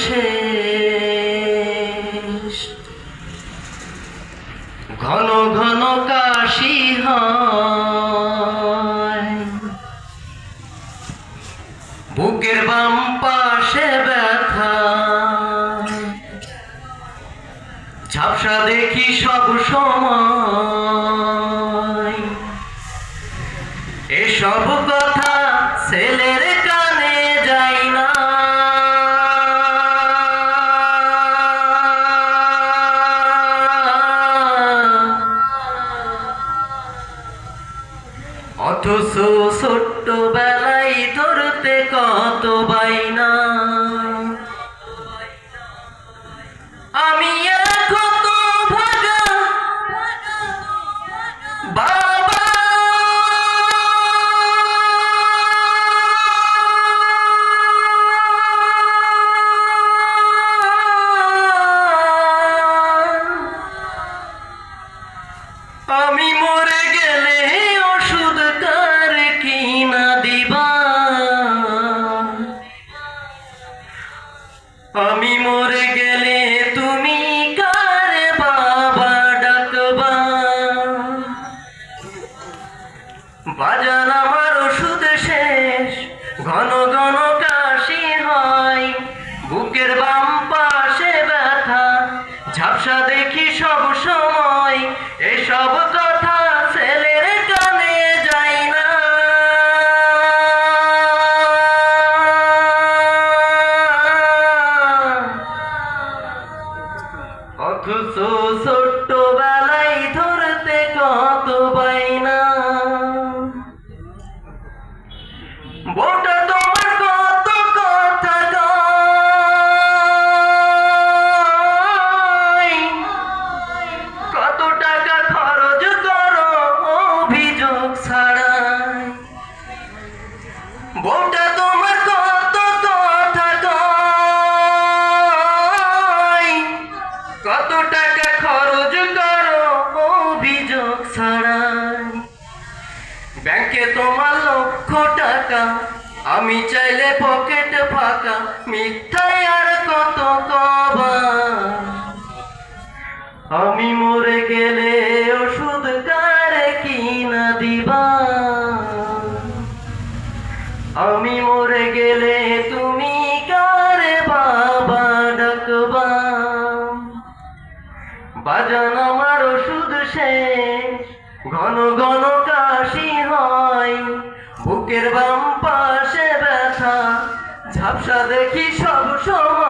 শেষ। ঘন ঘন কাশি হয়, বুকের বাম পাশে ব্যথা, ঝাপসা দেখি সব সময়। এসব কথা ছেলের কানে যায় না, অথচ ছোট্ট বেলায় ধরতে কত বাইনা। আমি এখন তো ভাগা বাবা, আমি মরে গেলে ওষুধ কার কিনা দিবা, আমি মরে গেলে তুমি কার বাবা ডাকবা। বাজান আমার ওষুধ শেষ, ঘন ঘন কাশি হয়, বুকের বাম পাশে ব্যথা, ঝাপসা দেখি সব সময়। এসব কথা ছেলের কানে যায় না, অথচ ছোট্ট বেলায় ধরতে কত বাইনা। বোটা তোমার কত কথা কয়, কত টাকা খরচ করো অভিযোগ ছাড়াই। বোটা তোমার কত কথা কয়, কত টাকা খরচ করো অভিযোগ ছাড়াই। ব্যাংকে তোমার লক্ষ টাকা, আমি চাইলে পকেট ফাঁকা, মিথ্যায় আর কত কবা। আমি মরে গেলে ওষুধ কার কিনা দিবা, আমি মরে গেলে তুমি কার বাবা ডাকবা। বাজান আমার ওষুধ শেষ, ঘন ঘন কাশি হয়, বুকের বাম পাশে ব্যথা, ঝাপসা দেখি সব সময়।